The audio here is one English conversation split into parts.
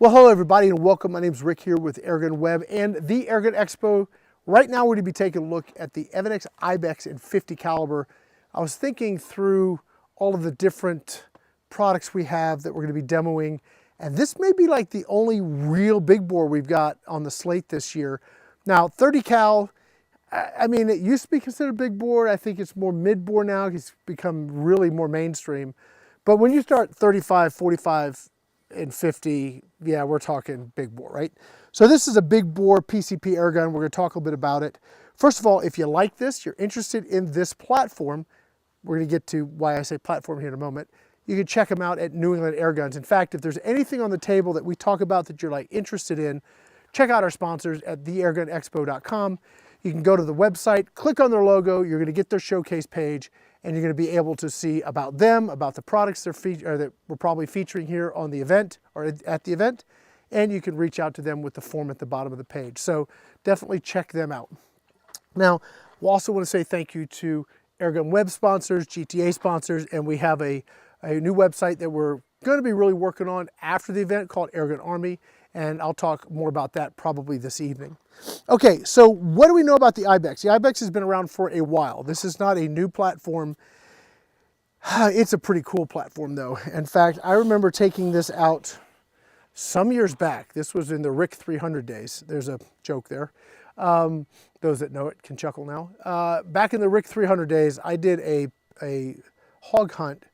Well, hello everybody and welcome. My name is Rick here with AirgunWeb and the Airgun Expo. Right now we're going to be taking a look at the Evanix Ibex in 50 caliber. I was thinking through all of the different products we have that we're going to be demoing, and this may be like the only real big bore we've got on the slate this year. Now 30 cal, I mean, it used to be considered big bore. I think it's more mid bore now. It's become really more mainstream. But when you start 35, 45, and 50, yeah, we're talking big bore, right? So this is a big bore PCP air gun. We're going to talk a little bit about it. First of all, if you like this, you're interested in this platform, we're going to get to why I say platform here in a moment. You can check them out at New England Airguns. In fact, if there's anything on the table that we talk about that you're like interested in, check out our sponsors at theairgunexpo.com. You can go to the website, click on their logo, you're going to get their showcase page, and you're going to be able to see about them, about the products that we're probably featuring here on the event or at the event, and you can reach out to them with the form at the bottom of the page. So definitely check them out. Now, we also want to say thank you to AirgunWeb sponsors, GTA sponsors, and we have a new website that we're going to be really working on after the event called Airgun Army, and I'll talk more about that probably this evening. Okay, so what do we know about the Ibex? The Ibex has been around for a while. This is not a new platform. It's a pretty cool platform though. In fact, I remember taking this out some years back. This was in the Rick 300 days. There's a joke there. Those that know it can chuckle now. Back in the Rick 300 days, I did a hog hunt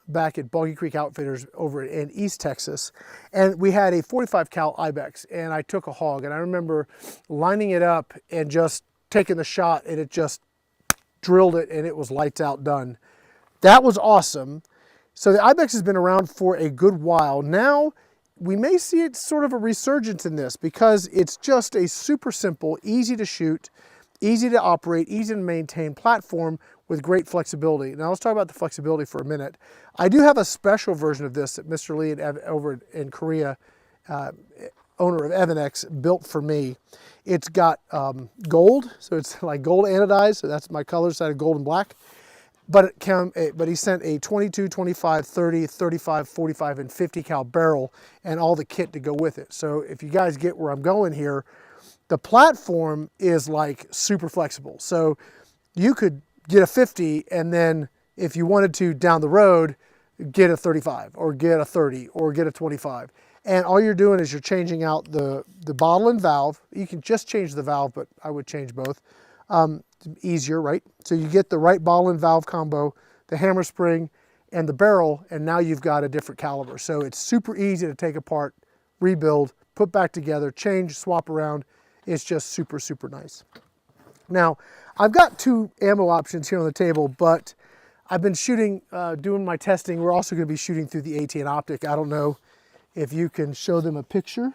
back at Boggy Creek Outfitters over in East Texas, and we had a 45 cal Ibex, and I took a hog, and I remember lining it up and just taking the shot, and it just drilled it, and it was lights out done. That was awesome. So the Ibex has been around for a good while. Now we may see it sort of a resurgence in this because it's just a super simple, easy to shoot, easy to operate, easy to maintain platform with great flexibility. Now let's talk about the flexibility for a minute. I do have a special version of this that Mr. Lee over in Korea, owner of Evanix, built for me. It's got gold, so it's like gold anodized, so that's my color side of gold and black. But he sent a 22, 25, 30, 35, 45, and 50 cal barrel and all the kit to go with it. So if you guys get where I'm going here, the platform is like super flexible. So you could get a 50 and then if you wanted to down the road, get a 35 or get a 30 or get a 25. And all you're doing is you're changing out the bottle and valve. You can just change the valve, but I would change both. Easier, right? So you get the right bottle and valve combo, the hammer spring, and the barrel, and now you've got a different caliber. So it's super easy to take apart, rebuild, put back together, change, swap around. It's just super, super nice. Now, I've got two ammo options here on the table, but I've been shooting, doing my testing. We're also going to be shooting through the ATN Optic. I don't know if you can show them a picture.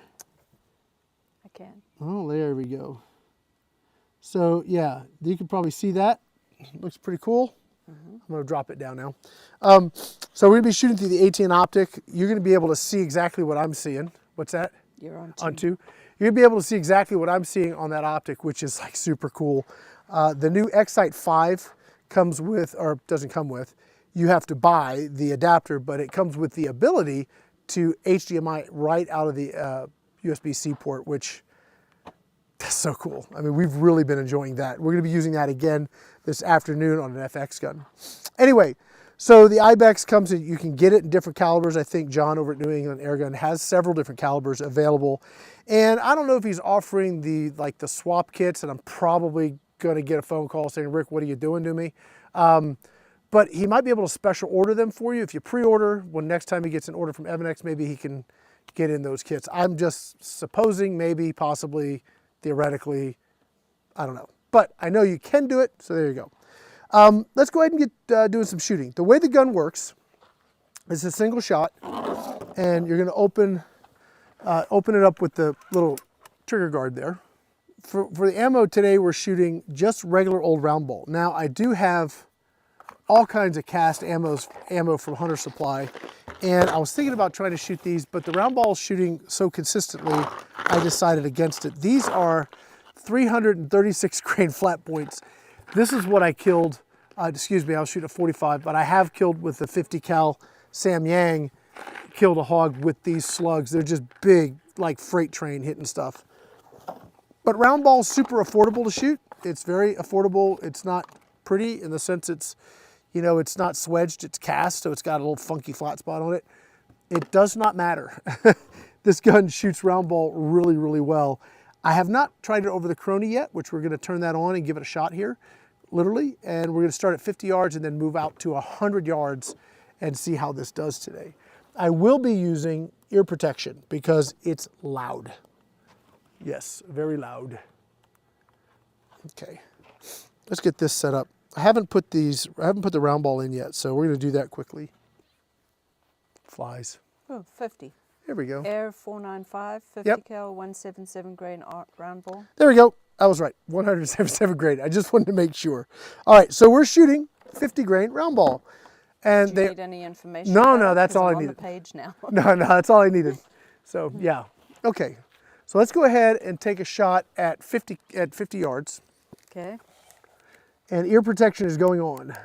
I can. Oh, there we go. So yeah, you can probably see that. Looks pretty cool. I'm going to drop it down now. So we're going to be shooting through the ATN Optic. You're going to be able to see exactly what I'm seeing. What's that? You're on two. On two. You're going to be able to see exactly what I'm seeing on that optic, which is like super cool. The new X-Sight 5 comes with, or doesn't come with, you have to buy the adapter, but it comes with the ability to HDMI right out of the USB-C port, which that's so cool. I mean, we've really been enjoying that. We're going to be using that again this afternoon on an FX gun. Anyway, so the Ibex comes in, you can get it in different calibers. I think John over at New England Airgun has several different calibers available. And I don't know if he's offering the swap kits, and I'm probably going to get a phone call saying, Rick, what are you doing to me? But he might be able to special order them for you. If you pre-order, when next time he gets an order from Evanix, maybe he can get in those kits. I'm just supposing, maybe, possibly, theoretically, I don't know. But I know you can do it, so there you go. Let's go ahead and get doing some shooting. The way the gun works is a single shot, and you're going to open it up with the little trigger guard there. For the ammo today, we're shooting just regular old round bolt. Now, I do have all kinds of cast ammo from Hunter Supply, and I was thinking about trying to shoot these, but the round ball is shooting so consistently, I decided against it. These are 336 grain flat points. This is what I killed, excuse me, I'll shoot a 45, but I have killed with the 50 cal Sam Yang killed a hog with these slugs. They're just big, like freight train hitting stuff. But round ball's super affordable to shoot. It's very affordable. It's not pretty in the sense it's, you know, it's not swedged, it's cast, so it's got a little funky flat spot on it. It does not matter. This gun shoots round ball really, really well. I have not tried it over the Crony yet, which we're gonna turn that on and give it a shot here, literally. And we're gonna start at 50 yards and then move out to 100 yards and see how this does today. I will be using ear protection because it's loud. Yes, very loud. Okay, let's get this set up. I haven't put the round ball in yet, so we're gonna do that quickly. Flies. Oh, 50. There we go. Air 495, 50 Yep. cal, 177 grain round ball. There we go. I was right. 177 grain. I just wanted to make sure. All right, so we're shooting 50 grain round ball, and Do you need any information? No, about no, it? that's 'Cause all I'm I on needed. the page now. No, that's all I needed. So yeah, okay. So let's go ahead and take a shot at 50 yards, Okay. and ear protection is going on.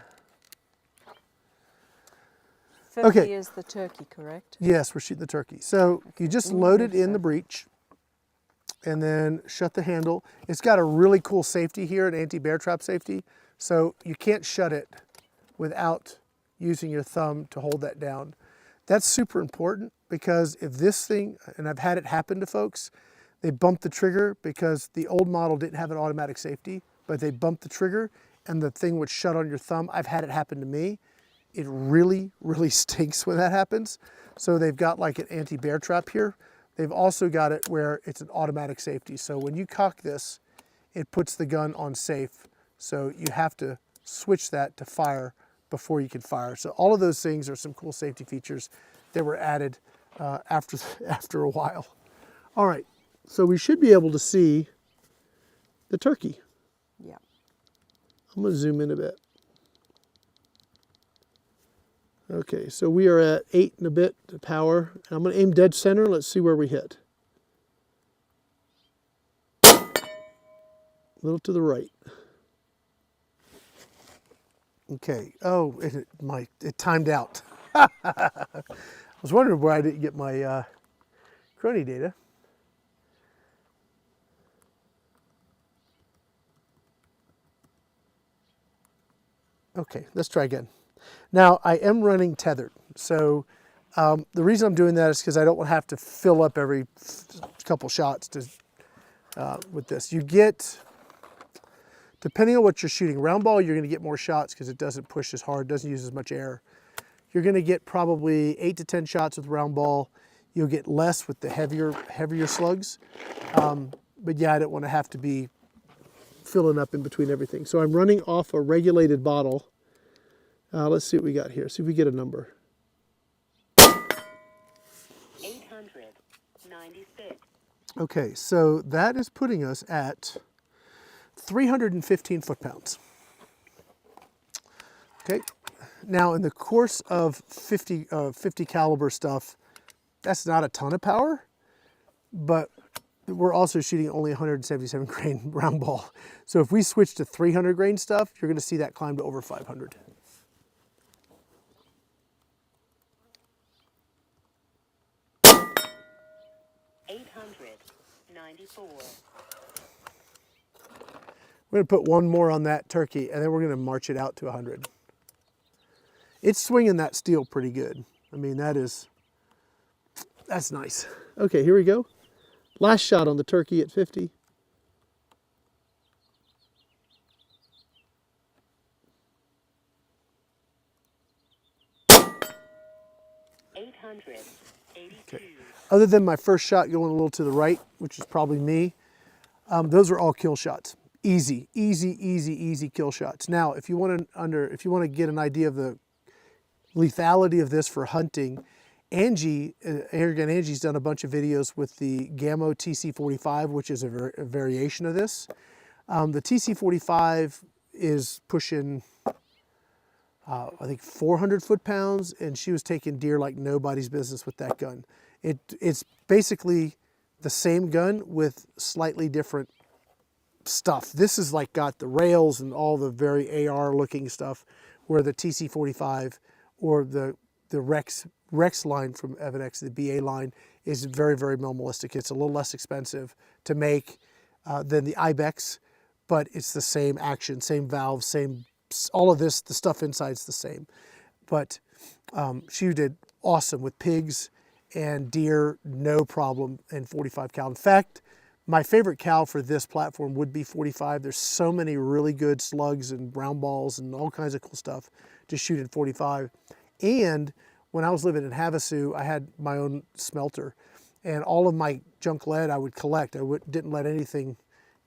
50 Okay. is the turkey, correct? Yes, we're shooting the turkey. So you just load it in the breech and then shut the handle. It's got a really cool safety here, an anti-bear trap safety. So you can't shut it without using your thumb to hold that down. That's super important because if this thing, and I've had it happen to folks, they bumped the trigger because the old model didn't have an automatic safety, but they bumped the trigger and the thing would shut on your thumb. I've had it happen to me. It really, really stinks when that happens. So they've got like an anti-bear trap here. They've also got it where it's an automatic safety. So when you cock this, it puts the gun on safe. So you have to switch that to fire before you can fire. So all of those things are some cool safety features that were added after a while. All right, so we should be able to see the turkey. Yeah. I'm gonna zoom in a bit. Okay, so we are at 8 and a bit power. And I'm going to aim dead center. Let's see where we hit. A little to the right. Okay. Oh, it timed out. I was wondering why I didn't get my Crony data. Okay, let's try again. Now, I am running tethered, so the reason I'm doing that is because I don't want to have to fill up every couple shots with this. You get, depending on what you're shooting, round ball, you're going to get more shots because it doesn't push as hard, doesn't use as much air. You're going to get probably 8 to 10 shots with round ball. You'll get less with the heavier slugs. But yeah, I don't want to have to be filling up in between everything. So I'm running off a regulated bottle. Let's see what we got here. See if we get a number. 896. Okay, so that is putting us at 315 foot-pounds. Okay, now in the course of 50 caliber stuff, that's not a ton of power, but we're also shooting only 177 grain round ball. So if we switch to 300 grain stuff, you're gonna see that climb to over 500. We're gonna put one more on that turkey and then we're gonna march it out to 100. It's swinging that steel pretty good. I mean, that's nice. Okay, here we go. Last shot on the turkey at 50. Okay. Other than my first shot going a little to the right, which is probably me, those are all kill shots. Easy, easy, easy, easy kill shots. Now, if you want to get an idea of the lethality of this for hunting, Angie, Airgun Angie's done a bunch of videos with the Gammo TC45, which is a variation of this. The TC45 is pushing, I think 400 foot-pounds, and she was taking deer like nobody's business with that gun. It's basically the same gun with slightly different stuff. This is like got the rails and all the very AR looking stuff, where the TC45 or the the Rex line from Evanix, the BA line, is very, very minimalistic. It's a little less expensive to make than the Ibex, but it's the same action, same valve, same, all of this, the stuff inside's the same. But she did awesome with pigs and deer, no problem in 45 cal. In fact, my favorite cal for this platform would be 45. There's so many really good slugs and brown balls and all kinds of cool stuff to shoot in 45. And when I was living in Havasu, I had my own smelter, and all of my junk lead I would collect. I didn't let anything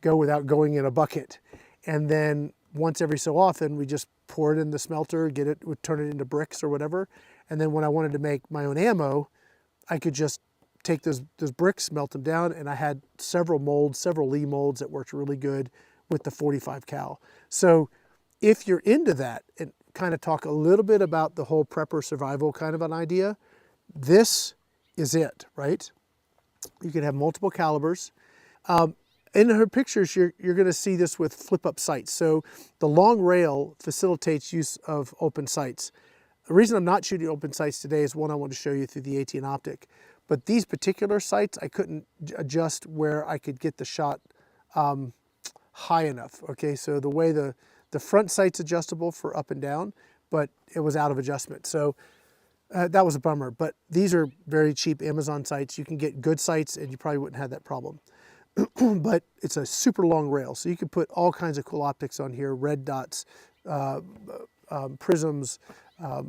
go without going in a bucket. And then once every so often, we just pour it in the smelter, would turn it into bricks or whatever. And then when I wanted to make my own ammo, I could just take those bricks, melt them down, and I had several molds, several Lee molds that worked really good with the 45 cal. So if you're into that, and kind of talk a little bit about the whole prepper survival kind of an idea, this is it, right? You can have multiple calibers. In her pictures, you're going to see this with flip-up sights. So the long rail facilitates use of open sights. The reason I'm not shooting open sights today is one I want to show you through the ATN Optic. But these particular sights, I couldn't adjust where I could get the shot high enough. Okay, so the way the front sight's adjustable for up and down, but it was out of adjustment. So that was a bummer. But these are very cheap Amazon sights. You can get good sights and you probably wouldn't have that problem. But it's a super long rail, so you can put all kinds of cool optics on here, red dots, prisms,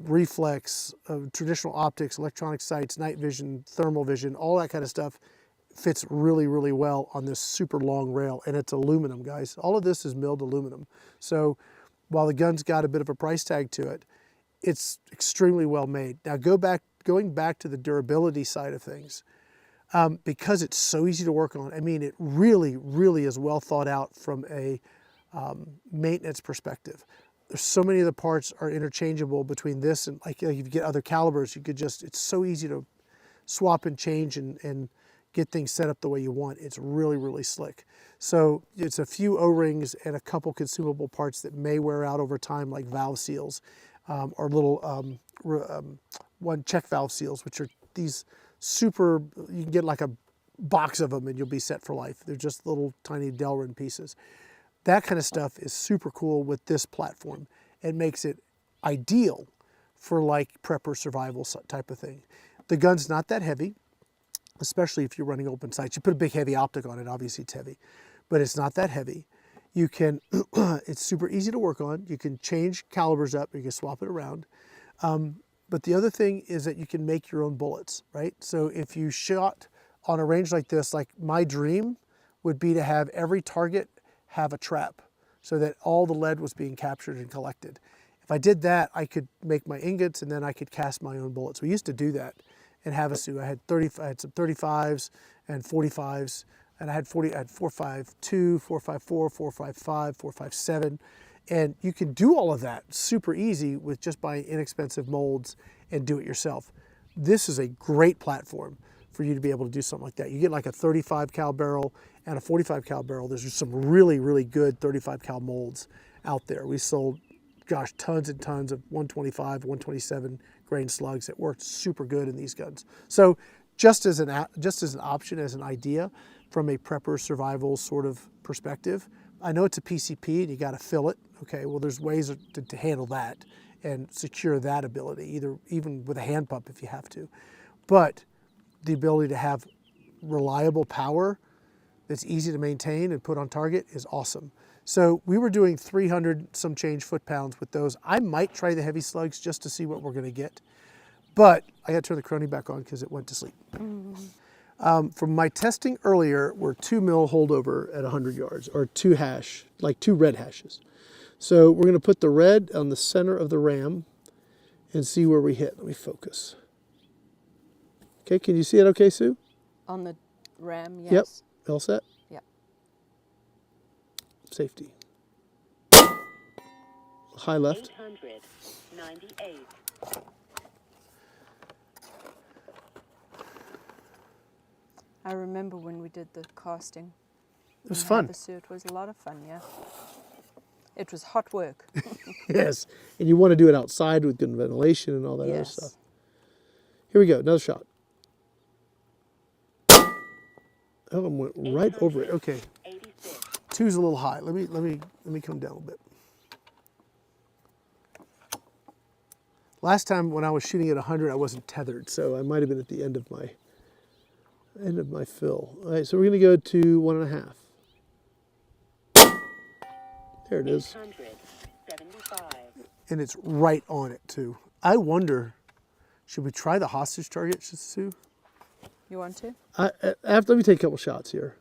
reflex, traditional optics, electronic sights, night vision, thermal vision, all that kind of stuff fits really, really well on this super long rail. And it's aluminum, guys. All of this is milled aluminum. So while the gun's got a bit of a price tag to it, it's extremely well made. Now going back to the durability side of things, because it's so easy to work on. I mean, it really, really is well thought out from a maintenance perspective. There's so many of the parts are interchangeable between this and like you get other calibers, you could just, it's so easy to swap and change and get things set up the way you want. It's really, really slick. So it's a few O-rings and a couple consumable parts that may wear out over time, like valve seals or little one check valve seals, which are these super, you can get like a box of them and you'll be set for life. They're just little tiny Delrin pieces. That kind of stuff is super cool with this platform. It makes it ideal for like prepper survival type of thing. The gun's not that heavy, especially if you're running open sights. You put a big heavy optic on it, obviously it's heavy, but it's not that heavy. You can, it's super easy to work on. You can change calibers up, you can swap it around. But the other thing is that you can make your own bullets, right? So if you shot on a range like this, like my dream would be to have every target have a trap so that all the lead was being captured and collected. If I did that, I could make my ingots and then I could cast my own bullets. We used to do that in Havasu. I had some 35s and 45s, and I had 4.52, 4.54, 4.55, 4.57. And you can do all of that super easy with just buying inexpensive molds and do it yourself. This is a great platform for you to be able to do something like that. You get like a 35 cal barrel and a 45 cal barrel. There's just some really, really good 35 cal molds out there. We sold, gosh, tons and tons of 125, 127 grain slugs that worked super good in these guns. So just as an option, as an idea from a prepper survival sort of perspective, I know it's a PCP and you got to fill it. Okay, well, there's ways to handle that and secure that ability, even with a hand pump if you have to. But the ability to have reliable power that's easy to maintain and put on target is awesome. So we were doing 300 some change foot-pounds with those. I might try the heavy slugs just to see what we're going to get. But I got to turn the Crony back on because it went to sleep. From my testing earlier, we're 2 mil holdover at 100 yards, or 2 hash, like 2 red hashes. So we're going to put the red on the center of the ram and see where we hit. Let me focus. Okay, can you see it okay, Sue? On the ram, yes. Yep, all set? Yep. Safety. High left. 898. I remember when we did the casting. It was fun. It was a lot of fun, yeah. It was hot work. Yes, and you want to do it outside with good ventilation and all that other Yes. stuff. Here we go, another shot. Oh, I went right over it. Okay, 86. 2's a little high. Let me come down a bit. Last time when I was shooting at 100, I wasn't tethered, so I might have been at the end of my fill. All right, so we're going to go to 1.5. There it is. 875. And it's right on it too. I wonder, should we try the hostage target, Sue? You want to? Let me take a couple shots here.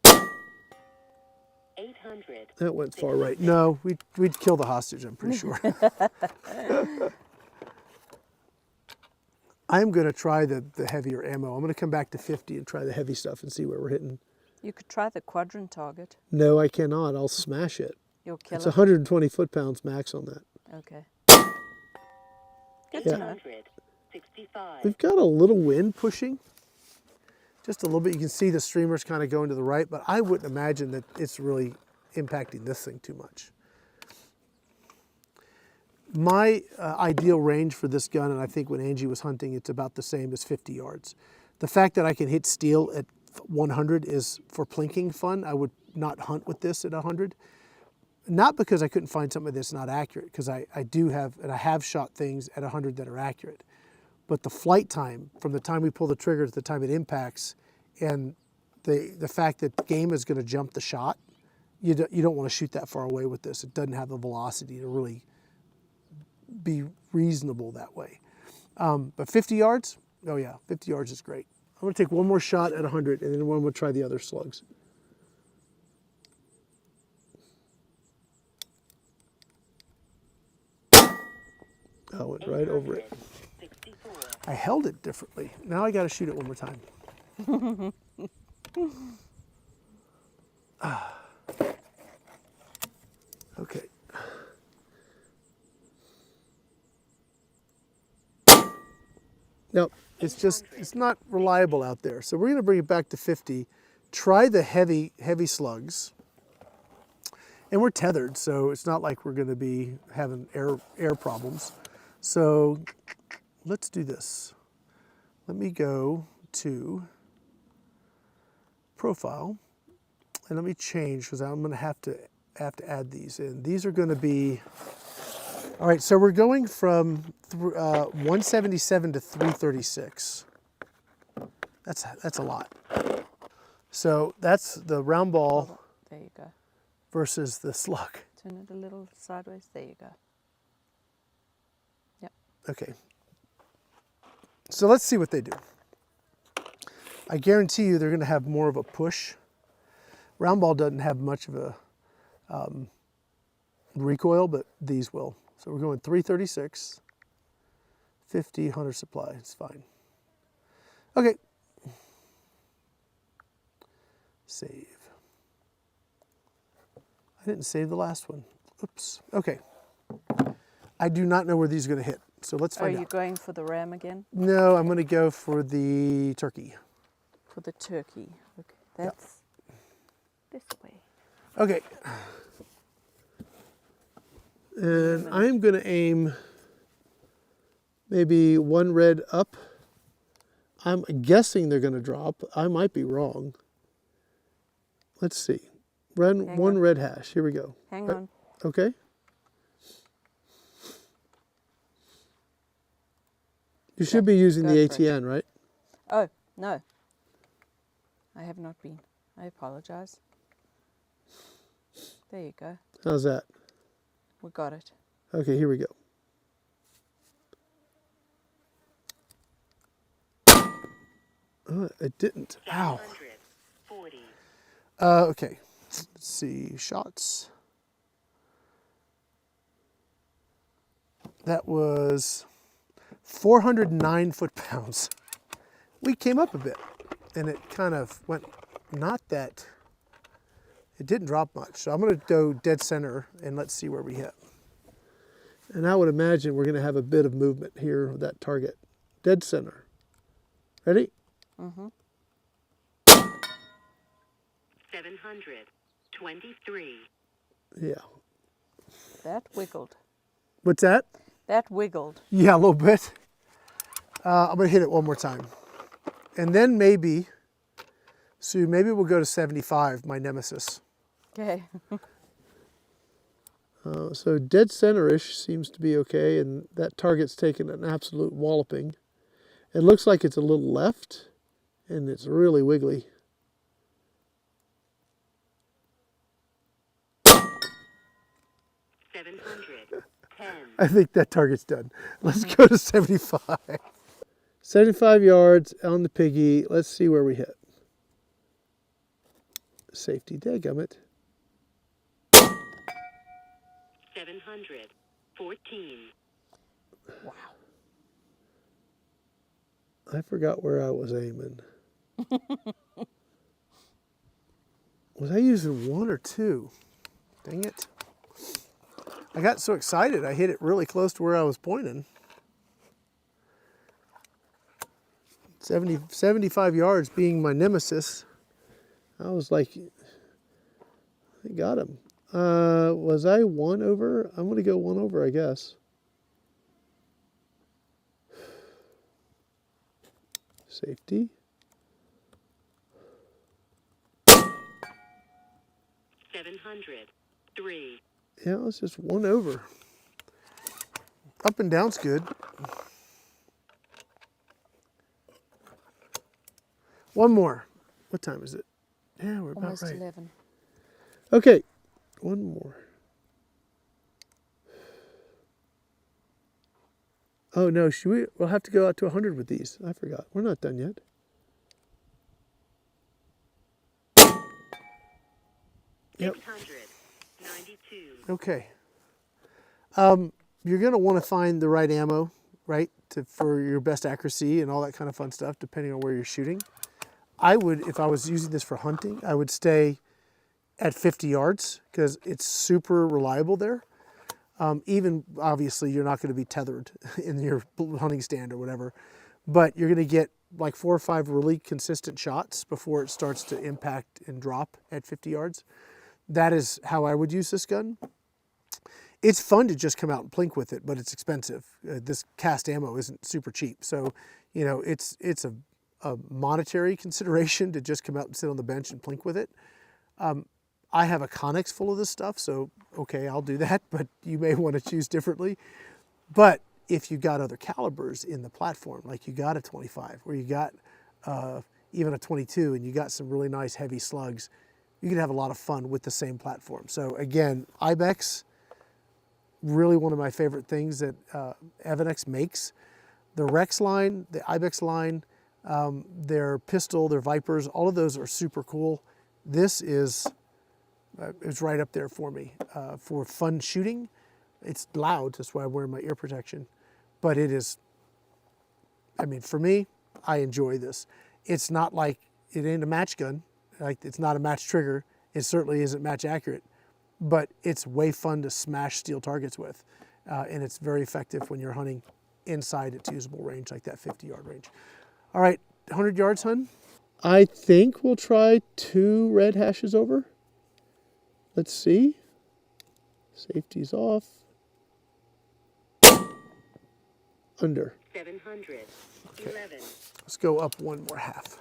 800. That went far right. No, we'd kill the hostage, I'm pretty sure. I'm going to try the heavier ammo. I'm going to come back to 50 and try the heavy stuff and see where we're hitting. You could try the quadrant target. No, I cannot. I'll smash it. You'll kill It's it. 120 foot-pounds max on that. Okay. Good Yeah. to know. 865. We've got a little wind pushing. Just a little bit. You can see the streamers kind of going to the right, but I wouldn't imagine that it's really impacting this thing too much. My ideal range for this gun, and I think when Angie was hunting, it's about the same as 50 yards. The fact that I can hit steel at 100 is for plinking fun. I would not hunt with this at 100. Not because I couldn't find something that's not accurate, because I do have, and I have shot things at 100 that are accurate. But the flight time, from the time we pull the trigger to the time it impacts, and the fact that game is going to jump the shot, you don't want to shoot that far away with this. It doesn't have the velocity to really be reasonable that way. But 50 yards, oh yeah, 50 yards is great. I'm going to take one more shot at 100, and then we'll try the other slugs. I went right over it. 64. I held it differently. Now I got to shoot it one more time. Okay. Nope, it's not reliable out there. So we're going to bring it back to 50. Try the heavy slugs. And we're tethered, so it's not like we're going to be having air problems. So let's do this. Let me go to profile, and let me change, because I'm going to have to add these in. These are going to be, all right, so we're going from 177 to 336. That's a lot. So that's the round ball There you go. versus the slug. Turn it a little sideways. There you go. Yep. Okay. So let's see what they do. I guarantee you they're going to have more of a push. Round ball doesn't have much of a recoil, but these will. So we're going 336, 50, 100 supply. It's fine. Okay. Save. I didn't save the last one. Oops. Okay. I do not know where these are going to hit. So let's Are find you out. going for the ram again? No, I'm going to go for the turkey. For the turkey. Okay. That's this way. Okay. And I'm going to aim maybe one red up. I'm guessing they're going to drop. I might be wrong. Let's see. One on. red hash. Here we go. Hang on. Okay. You should be using the Go for it. ATN, right? Oh, no. I have not been. I apologize. There you go. How's that? We got it. Okay, here we go. Oh, it didn't. Ow. 740. Okay. Let's see. Shots. That was 409 foot-pounds. We came up a bit, and it kind of went not that. It didn't drop much. So I'm going to go dead center, and let's see where we hit. And I would imagine we're going to have a bit of movement here with that target. Dead center. Ready? Mm-hmm. 723. Yeah. That wiggled. What's that? That wiggled. Yeah, a little bit. I'm gonna hit it one more time. And then maybe, Sue, maybe we'll go to 75, my nemesis. Okay. So dead center-ish seems to be okay, and that target's taken an absolute walloping. It looks like it's a little left, and it's really wiggly. 710. I think that target's done. Let's go to 75. 75 yards on the piggy. Let's see where we hit. Safety, dadgummit. 714. Wow. I forgot where I was aiming. Was I using 1 or 2? Dang it. I got so excited, I hit it really close to where I was pointing. 75 yards being my nemesis. I was like, I got him. Was I 1 over? I'm going to go 1 over, I guess. Safety. 703. Yeah, it's just 1 over. Up and down's good. One more. What time is it? Yeah, we're Almost about right. 11. Okay, one more. Oh no, we'll have to go out to 100 with these. I forgot. We're not done yet. Yep. 692. Okay. You're going to want to find the right ammo, right, for your best accuracy and all that kind of fun stuff, depending on where you're shooting. I would, if I was using this for hunting, I would stay at 50 yards because it's super reliable there. Even, obviously, you're not going to be tethered in your hunting stand or whatever, but you're going to get like 4 or 5 really consistent shots before it starts to impact and drop at 50 yards. That is how I would use this gun. It's fun to just come out and plink with it, but it's expensive. This cast ammo isn't super cheap. So, you know, it's a monetary consideration to just come out and sit on the bench and plink with it. I have a Connex full of this stuff, so okay, I'll do that, but you may want to choose differently. But if you got other calibers in the platform, like you got a 25 or you got even a 22 and you got some really nice heavy slugs, you can have a lot of fun with the same platform. So again, Ibex, really one of my favorite things that Evanix makes. The Rex line, the Ibex line, their pistol, their Vipers, all of those are super cool. This is it's right up there for me. For fun shooting, it's loud, that's why I'm wearing my ear protection. But it is, I mean, for me, I enjoy this. It's not like, it ain't a match gun, like it's not a match trigger. It certainly isn't match accurate, but it's way fun to smash steel targets with. And it's very effective when you're hunting inside its usable range, like that 50-yard range. All right, 100 yards, hun? I think we'll try 2 red hashes over. Let's see. Safety's off. Under. 711. Let's go up 1 more half.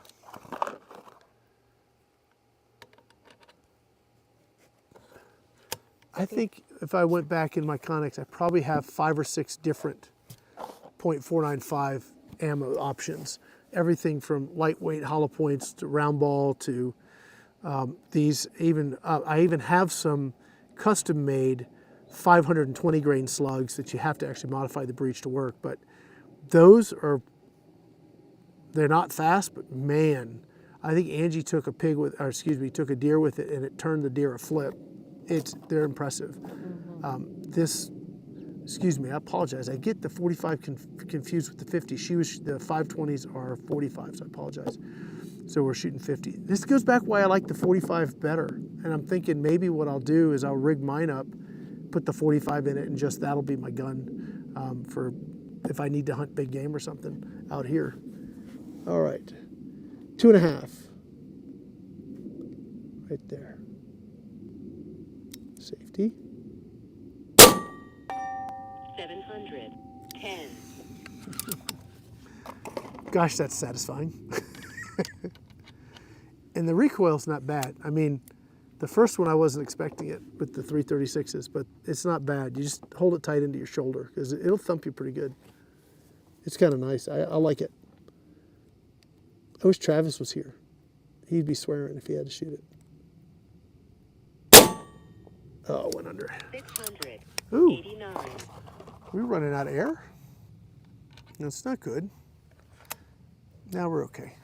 I think if I went back in my Connex, I probably have 5 or 6 different .495 ammo options. Everything from lightweight hollow points to round ball to these. Even I even have some custom-made 520 grain slugs that you have to actually modify the breech to work. But those are, they're not fast, but man, I think Angie took a took a deer with it, and it turned the deer a flip. They're impressive. I apologize. I get the 45 confused with the 50. The 520s are 45s, I apologize. So we're shooting 50. This goes back why I like the 45 better. And I'm thinking maybe what I'll do is I'll rig mine up, put the 45 in it, and just that'll be my gun for if I need to hunt big game or something out here. All right, 2.5. Right there. Safety. 700. 10. Gosh, that's satisfying. And the recoil's not bad. I mean, the first one I wasn't expecting it with the 336s, but it's not bad. You just hold it tight into your shoulder because it'll thump you pretty good. It's kind of nice. I like it. I wish Travis was here. He'd be swearing if he had to shoot it. Oh, it went under. 600. Ooh, 89. we're running out of air. That's not good. Now we're okay.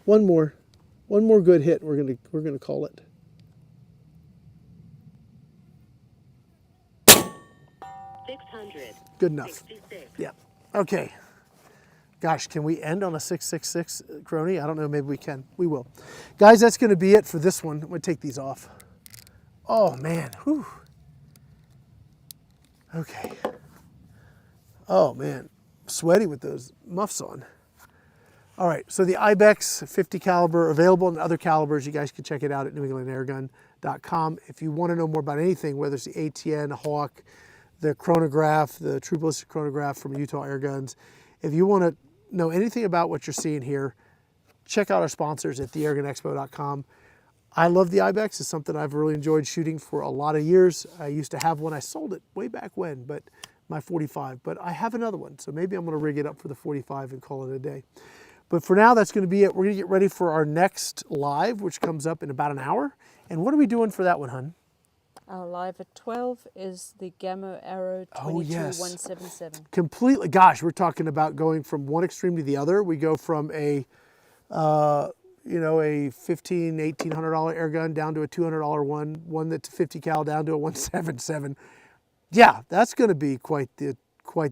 One more good hit. We're gonna call it. 600. Good enough. 66. Yeah. Okay. Gosh, can we end on a 666 crony? I don't know. Maybe we can. We will. Guys, that's going to be it for this one. I'm going to take these off. Oh, man. Whew. Okay. Oh, man. Sweaty with those muffs on. All right. So the Ibex 50 caliber available in other calibers. You guys can check it out at NewEnglandAirgun.com. If you want to know more about anything, whether it's the ATN, Hawk, the chronograph, the True Ballistic chronograph from Utah Airguns. If you want to know anything about what you're seeing here, check out our sponsors at theairgunexpo.com. I love the Ibex. It's something I've really enjoyed shooting for a lot of years. I used to have one. I sold it way back when, but my 45. But I have another one, so maybe I'm going to rig it up for the 45 and call it a day. But for now, that's going to be it. We're going to get ready for our next live, which comes up in about an hour. And what are we doing for that one, hun? Our live at 12 is the Gamma Arrow Oh, yes. 22177. Completely. Gosh, we're talking about going from one extreme to the other. We go from a $1,500, $1,800 air gun down to a $200 one that's 50 cal down to a 177. Yeah, that's going to be quite the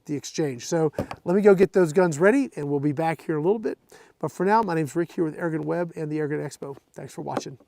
exchange. So let me go get those guns ready, and we'll be back here in a little bit. But for now, my name's Rick here with AirgunWeb and the Airgun Expo. Thanks for watching.